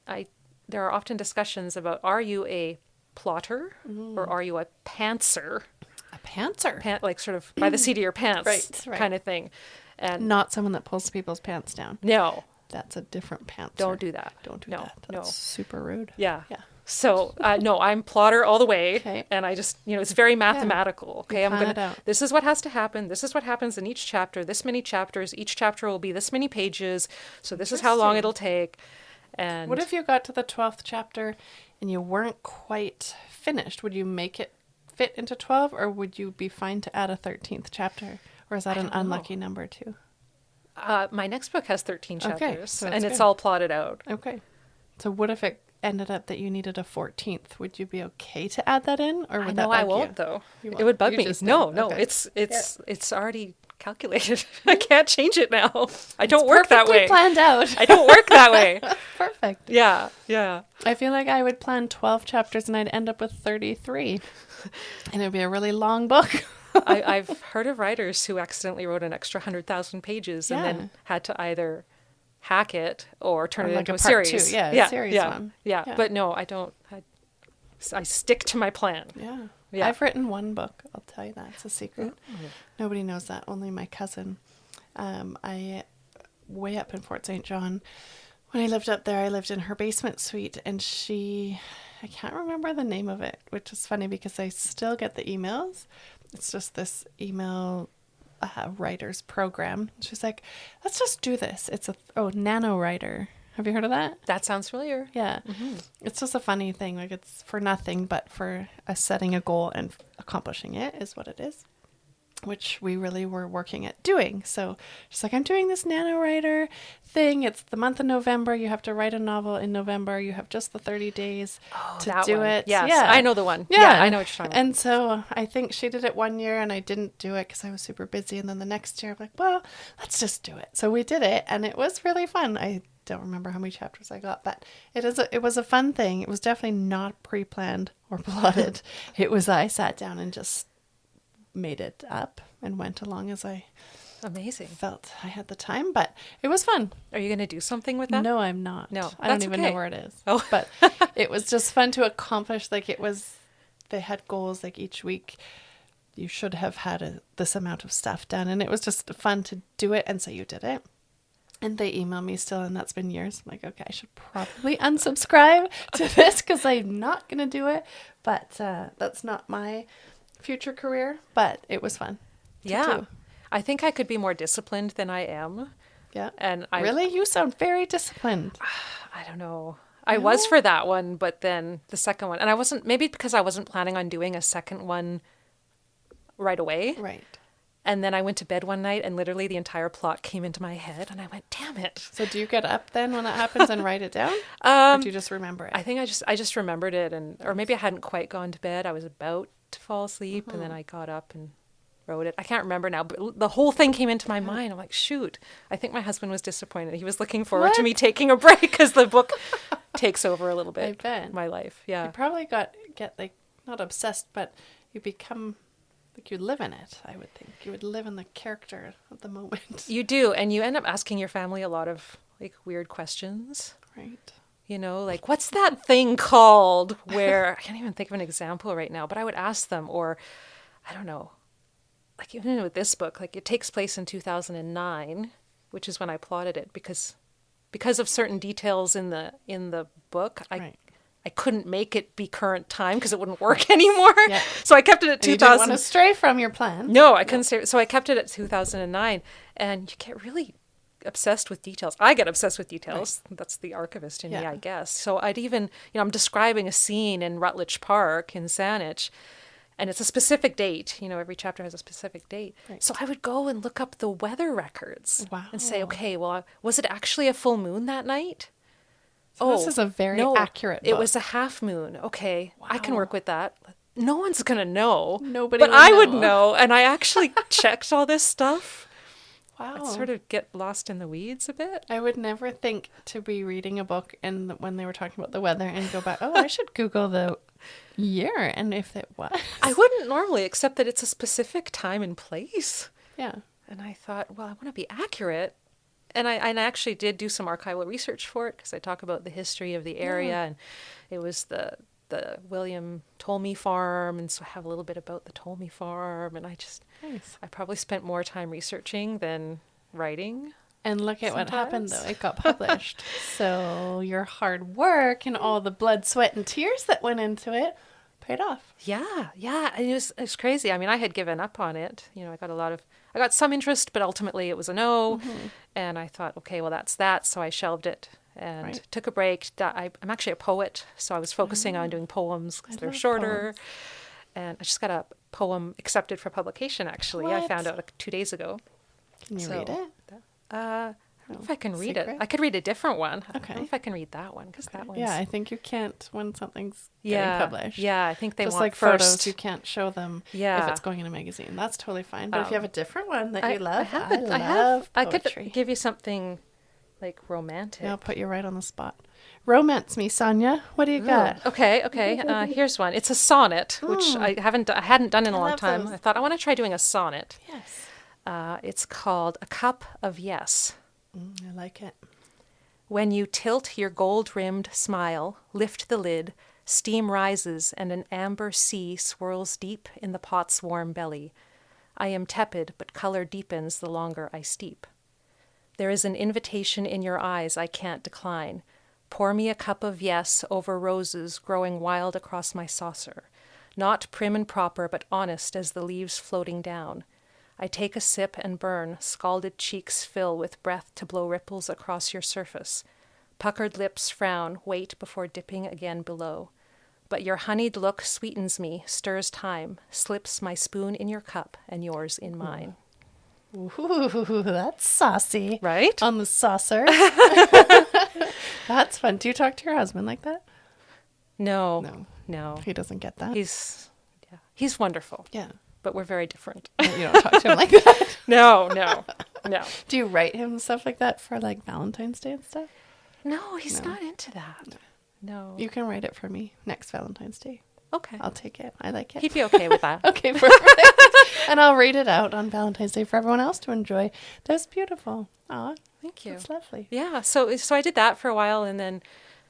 there are often discussions about, are you a plotter Mm. or are you a pantser? A pantser. Like sort of by the seat of your pants Right. kind of thing. And Not someone that pulls people's pants down. no, That's a different pantser. don't do that. Don't do No, that. no. That's super rude. Yeah. Yeah. So, no, I'm plotter all the way. Okay. And I just, it's very mathematical. Okay. I'm plan going it out. to, this is what has to happen. This is what happens in each chapter, this many chapters. Each chapter will be this many pages. So this is how long Interesting. it'll take. And What if you got to the 12th chapter and you weren't quite finished? Would you make it fit into 12 or would you be fine to add a 13th chapter? Or is that an don't know. unlucky number too? my next book has 13 Okay, chapters so that's and it's good. all plotted out. Okay. So what if it ended up that you needed a 14th? Would you be okay to add that in? Or would I that know I bug won't you? though. You It won't. would bug You me. just No, don't. no, Okay. it's already calculated. I can't change it now. I don't work that Perfectly way. planned out. I don't work that way. Perfect. Yeah, yeah. I feel like I would plan 12 chapters and I'd end up with 33. And it would be a really long book. I've heard of writers who accidentally wrote an extra 100,000 pages and Yeah. then had to either hack it or turn Or it like into a a part series. two. Yeah, a series one. Yeah. Yeah. But no, I don't. I stick to my plan. Yeah. Yeah. I've written one book. I'll tell you that. It's a secret. Nobody knows that. Only my cousin. Way up in Fort St. John. When I lived up there, I lived in her basement suite and I can't remember the name of it, which is funny because I still get the emails. It's just this email writer's program. She's like, let's just do this. It's Nano Writer. Have you heard of that? That sounds familiar. Yeah. It's just a funny thing. Like it's for nothing, but for setting a goal and accomplishing it is what it is, which we really were working at doing. So she's like, I'm doing this NaNoWriter thing. It's the month of November. You have to write a novel in November. You have just the 30 days to That do one. it. Yes, Yeah. I know the one. Yeah, I know what you're talking about. And so I think she did it one year and I didn't do it because I was super busy. And then the next year I'm like, well, let's just do it. So we did it and it was really fun. I don't remember how many chapters I got, but it was a fun thing. It was definitely not pre-planned or plotted. I sat down and just made it up and went along as I Amazing. felt I had the time, but it was fun. Are you going to do something with that? No, I'm not. No, I don't that's even okay. know where it is. Oh. But it was just fun to accomplish. Like they had goals like each week. You should have had this amount of stuff done. And it was just fun to do it. And so you did it. And they email me still, and that's been years. I'm like, okay, I should probably unsubscribe to this because I'm not going to do it. But that's not my future career. But it was fun. to Yeah. do. I think I could be more disciplined than I am. Yeah. And I Really? You sound very disciplined. I don't know. I was for that one, but then the second one, and I wasn't, maybe because I wasn't planning on doing a second one right away. Right. And then I went to bed one night and literally the entire plot came into my head and I went, damn it. So do you get up then when it happens and write it down? Or do you just remember it? I think I just remembered it, or maybe I hadn't quite gone to bed. I was about to fall asleep and then I got up and wrote it. I can't remember now, but the whole thing came into my mind. I'm like, shoot, I think my husband was disappointed. He was looking forward to What? me taking a break because the book takes over a little bit. I bet. My life. You Yeah. probably get like, not obsessed, but you become, like you live in it, I would think. You would live in the character at the moment. You do. And you end up asking your family a lot of like weird questions. Right. You know, like, what's that thing called where I can't even think of an example right now, but I would ask them, or I don't know, like even with this book, like it takes place in 2009, which is when I plotted it because of certain details in the book. Right. I couldn't make it be current time because it wouldn't work anymore. Yeah. So I kept it at And you didn't 2000. want to stray from your plan. No, I couldn't say. So I kept it at 2009, and you get really obsessed with details. I get obsessed with details. Right. That's the archivist in me, I guess. So I'd even, I'm describing a scene in Rutledge Park in Saanich, and it's a specific date. Every chapter has a specific date. Right. So I would go and look up the weather records Wow. and say, okay, well, was it actually a full moon that night? So this is a very accurate book. It was a half moon. Okay, I can work with that. No one's going to know. Nobody But would I know. would know. And I actually checked all this stuff. Wow. I'd sort of get lost in the weeds a bit. I would never think to be reading a book and when they were talking about the weather and go back, I should Google the year and if it was. I wouldn't normally, except that it's a specific time and place. Yeah. And I thought, well, I want to be accurate. And I actually did do some archival research for it because I talk about the history of the area. And it was the William Tolmie farm. And so I have a little bit about the Tolmie farm. And I probably spent more time researching than writing. And look at what happened, though. It got published. So your hard work and all the blood, sweat, and tears that went into it paid off. Yeah. And it was crazy. I mean, I had given up on it. I got some interest, but ultimately it was a no. Mm-hmm. And I thought, okay, well, that's that. So I shelved it and took a break. I'm actually a poet, so I was focusing on doing poems because they're shorter. Poems. And I just got a poem accepted for publication, actually. What? I found out 2 days ago. Can you read it? I don't know if I can read Secret? it. I could read a different one. Okay. I don't know if I can read that one because that one's... Yeah, I think you can't when something's getting published. Yeah, I think they just want like first. photos, you can't show them if it's going in a magazine. That's totally fine. But if you have a different one that you love, I love poetry. I could give you something like romantic. I'll put you right on the spot. Romance me, Sonia. What do you got? Okay. Here's one. It's a sonnet, which I hadn't done in a long time. Those. I thought I want to try doing a sonnet. Yes. It's called A Cup of Yes. I like it. When you tilt your gold-rimmed smile, lift the lid, steam rises and an amber sea swirls deep in the pot's warm belly. I am tepid, but color deepens the longer I steep. There is an invitation in your eyes I can't decline. Pour me a cup of yes over roses growing wild across my saucer. Not prim and proper, but honest as the leaves floating down. I take a sip and burn, scalded cheeks fill with breath to blow ripples across your surface. Puckered lips frown, wait before dipping again below. But your honeyed look sweetens me, stirs time, slips my spoon in your cup and yours in mine. Ooh, that's saucy. Right? On the saucer. That's fun. Do you talk to your husband like that? No. He doesn't get that? He's wonderful. Yeah. But we're very different. You don't talk to him like that? No. Do you write him stuff like that for like Valentine's Day and stuff? No, he's not into that. No. You can write it for me next Valentine's Day. Okay. I'll take it. I like it. He'd be okay with that. Okay, perfect. And I'll read it out on Valentine's Day for everyone else to enjoy. That's beautiful. Aw, thank you. That's lovely. Yeah. So I did that for a while, and then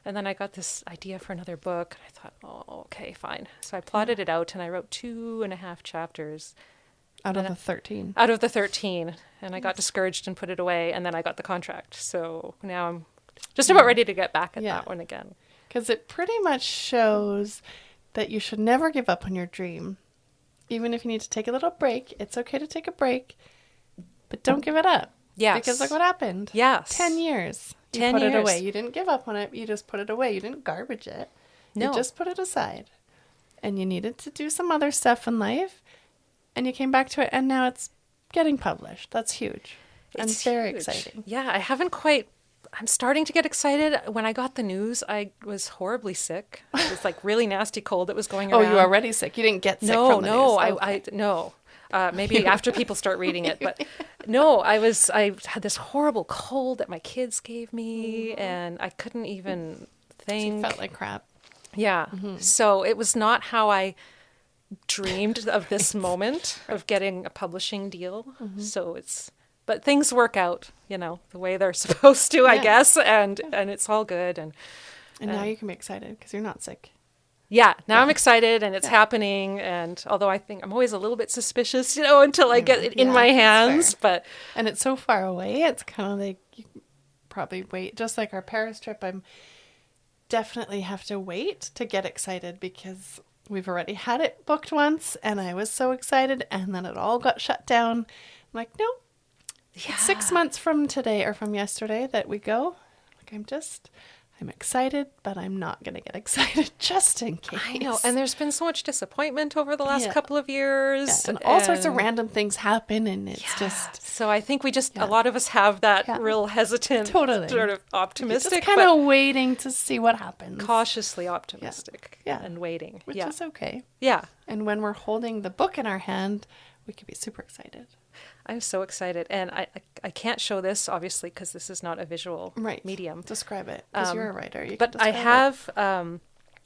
I got this idea for another book. And I thought, oh, okay, fine. So I plotted it out, and I wrote 2.5 chapters. Out of the 13. Out of the 13. And I got discouraged and put it away, and then I got the contract. So now I'm just about ready to get back at that one again. Because it pretty much shows that you should never give up on your dream. Even if you need to take a little break, it's okay to take a break, but don't give it up. Yes. Because look what happened. Yes. 10 years. You 10 put years. it away. You didn't give up on it. You just put it away. You didn't garbage it. No. You just put it aside. And you needed to do some other stuff in life. And you came back to it. And now it's getting published. That's huge. And It's very huge. exciting. Yeah, I'm starting to get excited. When I got the news, I was horribly sick. It was like really nasty cold that was going around. Oh, you were already sick. You didn't get sick from the news. Okay. No. Maybe after people start reading it, but no, I had this horrible cold that my kids gave me, and I couldn't even think. You felt like crap. Yeah. Mm-hmm. So it was not how I dreamed of this moment of getting a publishing deal. Mm-hmm. But things work out, the way they're supposed to, I guess, and it's all good. And now you can be excited because you're not sick. Yeah, now I'm excited and it's happening. And although I think I'm always a little bit suspicious, until I get it in Yeah, my that's hands. fair. But And it's so far away. It's kind of like you probably wait. Just like our Paris trip, I'm definitely have to wait to get excited because we've already had it booked once and I was so excited and then it all got shut down. I'm like, no, yeah, it's 6 months from today or from yesterday that we go. Like I'm excited, but I'm not going to get excited just in case. I know. And there's been so much disappointment over the last Yeah. couple of years. Yeah, and all sorts of random things happen and it's just So I think a lot of us have that real hesitant, Totally. sort of optimistic, just kind of waiting to see what happens. cautiously optimistic Yeah. and waiting. Which yeah. is okay. Yeah. And when we're holding the book in our hand, we could be super excited. I'm so excited. And I can't show this, obviously, because this is not a visual medium. Describe it, because you're a writer. You But can I describe have,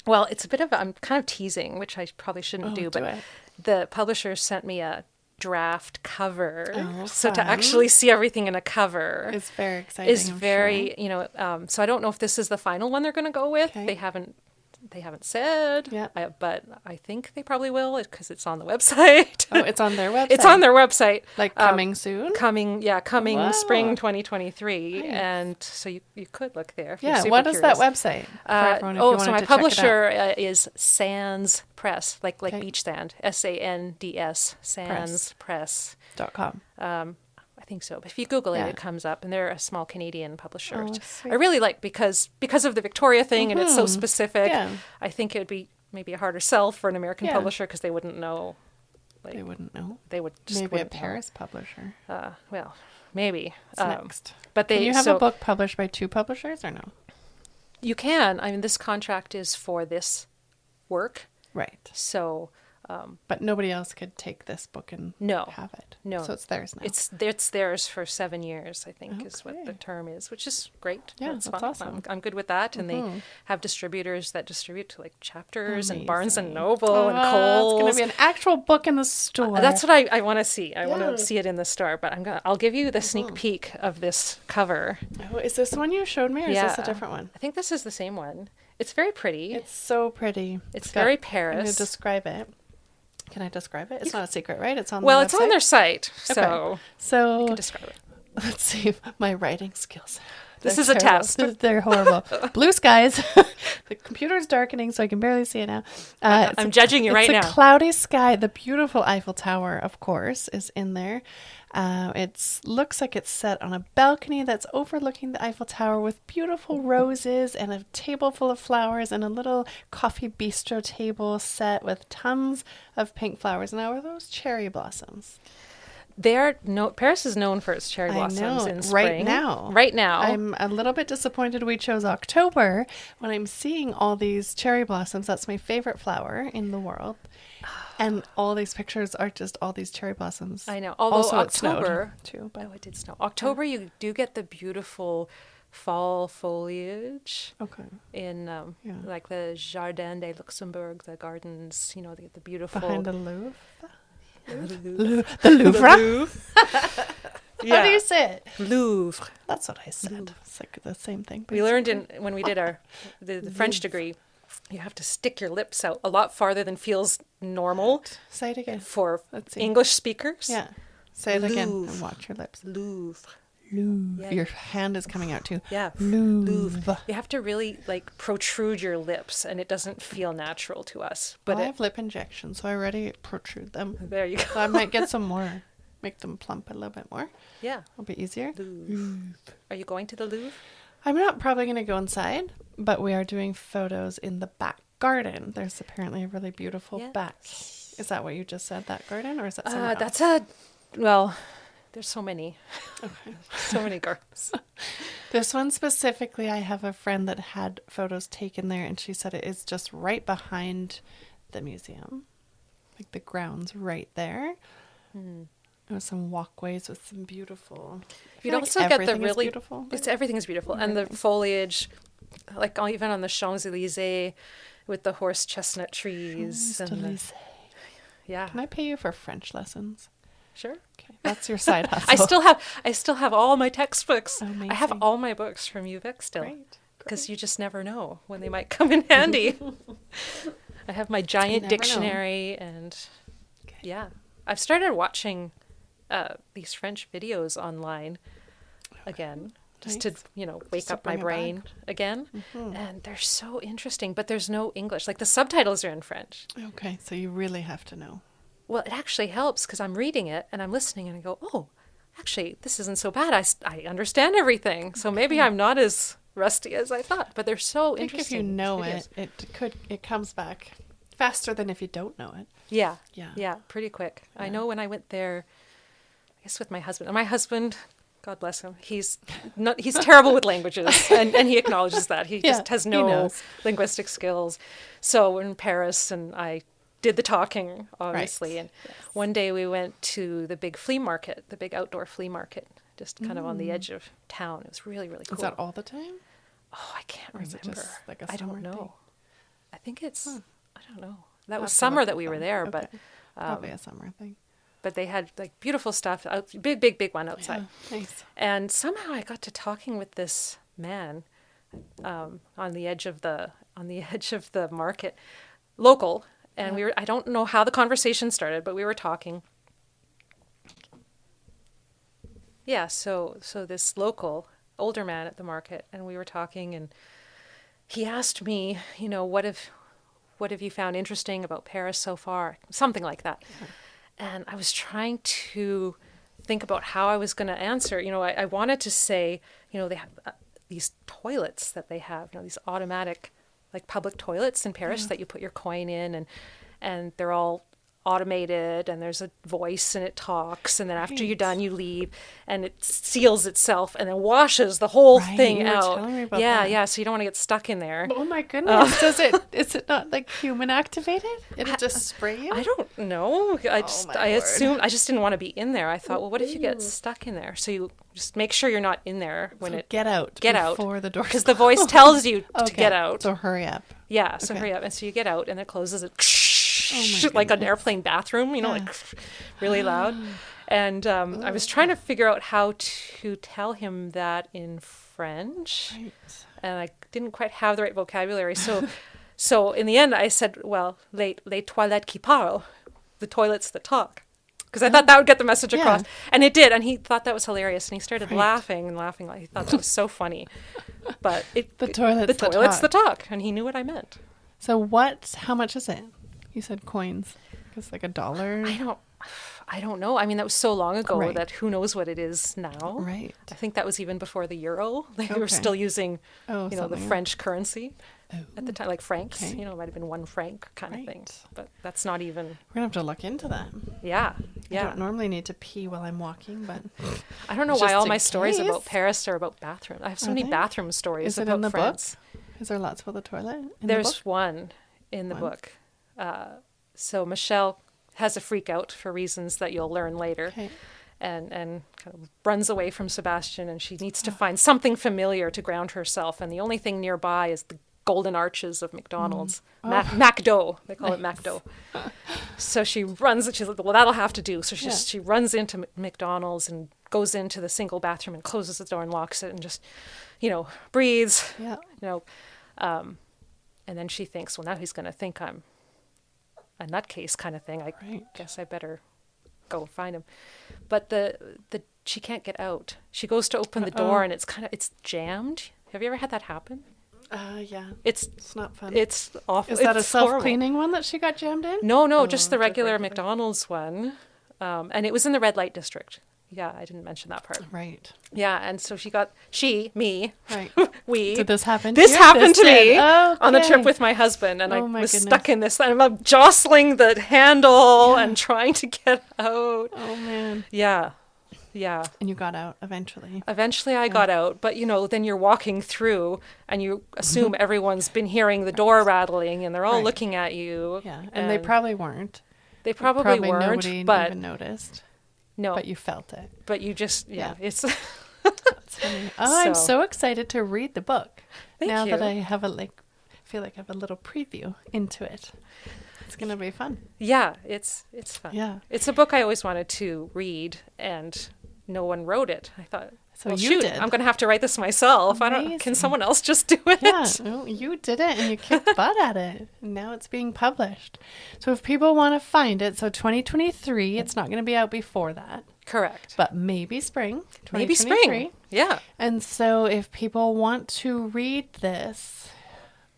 well, it's a bit of, I'm kind of teasing, which I probably shouldn't do, but it. the publisher sent me a draft cover. Oh, so to fun. actually see everything in a cover It's very exciting. is I'm very, sure. so I don't know if this is the final one they're going to go with. Okay. They haven't said, Yeah. but I think they probably will because it's on the website. Oh, it's on their website. It's on their website. Like coming soon? Coming Wow. spring 2023. Nice. And so you could look there. If Yeah, you're super what is that curious. website? For everyone if you So wanted my to check it out? publisher is Sands Press, like Okay. beach sand, SANDS, Sands Press. .com. I think so. But if you Google it, Yeah. it comes up, and they're a small Canadian publisher. Oh, which sweet. I really like because of the Victoria thing, and it's so specific. Yeah. I think it would be maybe a harder sell for an American Yeah. publisher because they wouldn't know. They wouldn't know. They would just Maybe a wouldn't know. Paris publisher. Well, maybe. What's next? But they Can you have so a book published by two publishers or no? you can. I mean, this contract is for this work, Right. so But nobody else could take this book and No. have it. No. So it's theirs now. it's theirs for 7 years. I think is what the Okay. term is, which is great. Yeah, That's that's fun. awesome. I'm good with that, and they have distributors that distribute to like Chapters and Barnes and Noble and It's Kohl's. going to be an actual book in the store. That's what I want to see. I want Yeah. to see it in the store, but I'll give you the sneak peek of this cover. Oh, is this the one you showed me or is this a different one? I think this is the same one. It's very pretty. It's so pretty. It's very I'm going Paris. to describe it. Can I describe it? It's not a secret, right? It's on Well, the it's on their site, so Okay. So you can describe it. let's see if my writing skills. This They're is a terrible. test. They're horrible. Blue skies. The computer's darkening, so I can barely see it now. I'm judging you right It's now. a cloudy sky. The beautiful Eiffel Tower, of course, is in there. It looks like it's set on a balcony that's overlooking the Eiffel Tower with beautiful roses and a table full of flowers and a little coffee bistro table set with tons of pink flowers. Now, are those cherry blossoms? Paris is known for its cherry I blossoms know, in spring. right now. Right now. I'm a little bit disappointed we chose October when I'm seeing all these cherry blossoms. That's my favorite flower in the world. And all these pictures are just all these cherry blossoms. I know. Although Also, it snowed, October, too. But it did snow. October, you do get the beautiful fall foliage okay. in like the Jardin des Luxembourg, the gardens, the beautiful. Behind the Louvre. Louvre. The Louvre. Louvre. How do you say it? Louvre. That's what I said. It's like the same thing. We learned when we did the French degree, you have to stick your lips out a lot farther than feels normal Say it again. for Let's see. English speakers. Yeah. Say it again Louvre. and watch your lips. Louvre. Louvre. Yeah. Your hand is coming out too. Yeah. Louvre. You have to really protrude your lips, and it doesn't feel natural to us. But Well, I have lip injections, so I already protrude them. there you go. So I might get some more. Make them plump a little bit more. Yeah. It'll be easier. Louvre. Are you going to the Louvre? I'm not probably going to go inside, but we are doing photos in the back garden. There's apparently a really beautiful Yes. back. Is that what you just said, that garden? Or is that somewhere That's else? there's so many. Okay. So many gardens. This one specifically, I have a friend that had photos taken there, and she said it is just right behind the museum. Like the grounds right there. There's some walkways with some beautiful. I You'd feel like also get the everything is really beautiful. but- everything is beautiful, and the foliage, like even on the Champs Elysees, with the horse chestnut trees. And Champs-Élysées. yeah, Can I pay you for French lessons? sure. Okay, that's your side hustle. I still have all my textbooks. I have Amazing. all my books from UVic still, Great. because you just never know when they might come in handy. I have my giant never know. dictionary, and yeah, I've started watching these French videos online again, just to, Nice. wake Just to up my bring it brain again. Mm-hmm. And they're so interesting, but there's no English. Like the subtitles are in French. Okay, so you really have to know. Well, it actually helps because I'm reading it and I'm listening and I go, oh, actually, this isn't so bad. I understand everything. So maybe I'm not as rusty as I thought, but they're so I think interesting. if you know videos. it comes back faster than if you don't know it. Yeah. Yeah. Yeah. Pretty quick. I Yeah. know when I went there, I guess with my husband. And my husband, God bless him, he's terrible with languages, and he acknowledges that. He just has he no knows. linguistic skills. So we're in Paris, and I did the talking, obviously. Right. And one day we went to the big flea market, the big outdoor flea market, just kind of on the edge of town. It was really, really cool. Is that all the time? Oh, I can't Or is it remember. just like a I don't summer know. thing? I think it's, I don't know. That I'll was have to summer look that at we were them. there, Okay. but Probably a summer thing. they had like beautiful stuff, big one outside. Yeah, nice. And somehow I got to talking with this man on the edge of the market, local, and I don't know how the conversation started, but we were talking. Yeah, so this local older man at the market, and we were talking, and he asked me, what have you found interesting about Paris so far? Something like that. Yeah. And I was trying to think about how I was going to answer. I wanted to say, they have these toilets that they have, these automatic, like public toilets in Paris that you put your coin in, and they're all automated, and there's a voice and it talks, and then after you're done you leave, and it seals itself and then washes the whole thing you were out. telling me about Yeah, that. yeah. So you don't want to get stuck in there. Oh my goodness! Is it not like human activated? It'll just spray you. I don't know. my I Lord. assumed, I just didn't want to be in there. I thought, well, what if you get stuck in there? So you just make sure you're not in there when So it get out. get out before the door. because the voice tells you to Okay, get out. So hurry up. Yeah, so Okay. hurry up. And so you get out and it closes it my like an goodness. airplane bathroom, like really loud. And I was trying to figure out how to tell him that in French. Right. And I didn't quite have the right vocabulary. So in the end I said, well, les toilettes qui parlent, the toilets that talk. Because I thought that would get the message across. Yeah. And it did. And he thought that was hilarious. And he started Right. laughing and laughing. Like he thought that was so funny. But The toilets that that talk. talk. And he knew what I meant. So how much is it? You said coins. It's like $1. I don't know. I mean, that was so long ago Right. that who knows what it is now. Right. I think that was even before the euro. They were Okay. still using, Oh, the something. French currency Oh. at the time, like francs. Okay. It might have been 1 franc kind of thing. Right. But that's not even. We're gonna have to look into that. Yeah, I yeah. don't normally need to pee while I'm walking, but I don't know why just all in my stories about case. Paris are about bathrooms. I have so Are many they? bathroom stories is it about in the France. book? Is there lots about the toilet? In There's the book? one in the One? book. So Michelle has a freak out for reasons that you'll learn later. Okay. And kind of runs away from Sebastian, and she needs to find something familiar to ground herself. And the only thing nearby is the golden arches of McDonald's. MacDo. They call it MacDo. So she runs, she's like, well, that'll have to do. So she runs into McDonald's and goes into the single bathroom and closes the door and locks it and just, breathes, Yeah. and then she thinks, well, now he's going to think I'm a nutcase kind of thing. I Right. guess I better go find him. But she can't get out. She goes to open the door and it's jammed. Have you ever had that happen? Yeah. It's not fun. It's awful. Is that a It's horrible. self-cleaning one that she got jammed in? No, Oh, just the just regular regular. McDonald's one. And it was in the red light district. Yeah, I didn't mention that part. Right. Yeah, and so me, Right. we. Did this happen? This here? happened to did. me on the trip Okay. with my husband, and I Oh my was goodness. stuck in this. I'm jostling the handle and trying to get out. Oh man. Yeah. And you got out eventually. Eventually I got out, but then you're walking through and you assume everyone's been hearing the door rattling and they're all Right. looking at you. Yeah. And they probably weren't. They probably weren't, nobody but even noticed. no, But you felt it. but you just, Yeah. it's, That's funny. Oh, I'm So- so excited to read the book. Thank now that you. I have feel like I have a little preview into it. It's gonna be fun. yeah, it's fun. Yeah. It's a book I always wanted to read and no one wrote it. I thought So Well, you shoot, did. I'm going to have to write this myself. I don't. Amazing. Can someone else just do it? Yeah, well, you did it and you kicked butt at it. And now it's being published. So if people want to find it, so 2023, it's not going to be out before that, Correct. but maybe spring. Maybe 2023. spring. Yeah. And so if people want to read this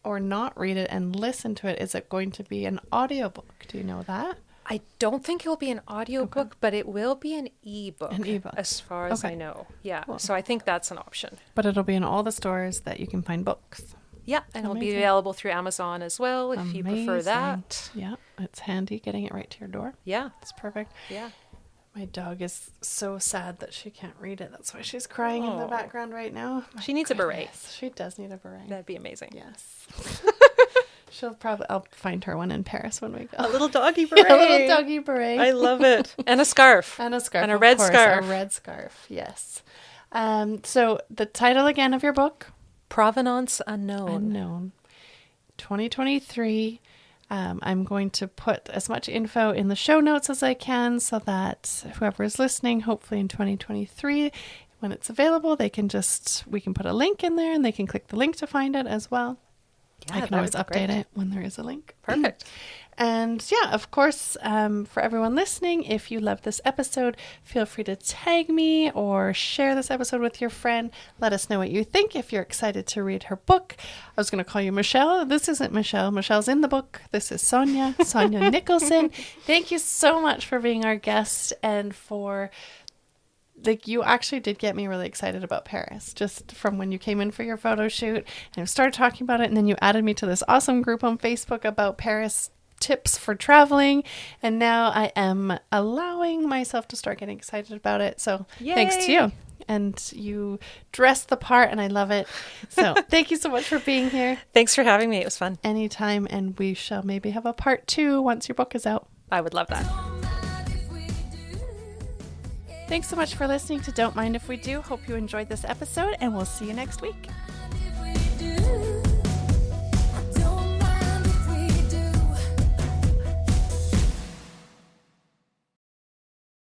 or not read it and listen to it, is it going to be an audiobook? Do you know that? I don't think it will be an audiobook, but it will be an ebook. An ebook. As far as Okay. I know. Yeah. Cool. So I think that's an option. But it'll be in all the stores that you can find books. Yeah. And it'll be Amazing. available through Amazon as well if you prefer Amazing. that. Yeah, it's handy getting it right to your door. Yeah. It's perfect. Yeah. My dog is so sad that she can't read it. That's why she's crying in the Oh. background right now. She needs a beret. Goodness, she does need a beret. That'd be amazing. Yes. I'll find her one in Paris when we go. A little doggy Yeah, beret. a little doggy beret. I love it. And a scarf. And a scarf. And a of red course, scarf. A red scarf, yes. So the title again of your book? Provenance Unknown. Unknown. 2023. I'm going to put as much info in the show notes as I can so that whoever is listening, hopefully in 2023, when it's available, we can put a link in there and they can click the link to find it as well. I can that always would be update great. it when there is a link. Perfect. And yeah, of course, for everyone listening, if you love this episode, feel free to tag me or share this episode with your friend. Let us know what you think if you're excited to read her book. I was going to call you Michelle. This isn't Michelle. Michelle's in the book. This is Sonia Nicholson. Thank you so much for being our guest and for... you actually did get me really excited about Paris just from when you came in for your photo shoot and I started talking about it. And then you added me to this awesome group on Facebook about Paris tips for traveling. And now I am allowing myself to start getting excited about it. So thanks to Yay. you. And you dressed the part and I love it. So thank you so much for being here. Thanks for having me. It was fun. Anytime. And we shall maybe have a part 2 once your book is out. I would love that. Thanks so much for listening to Don't Mind If We Do. Hope you enjoyed this episode and we'll see you next week.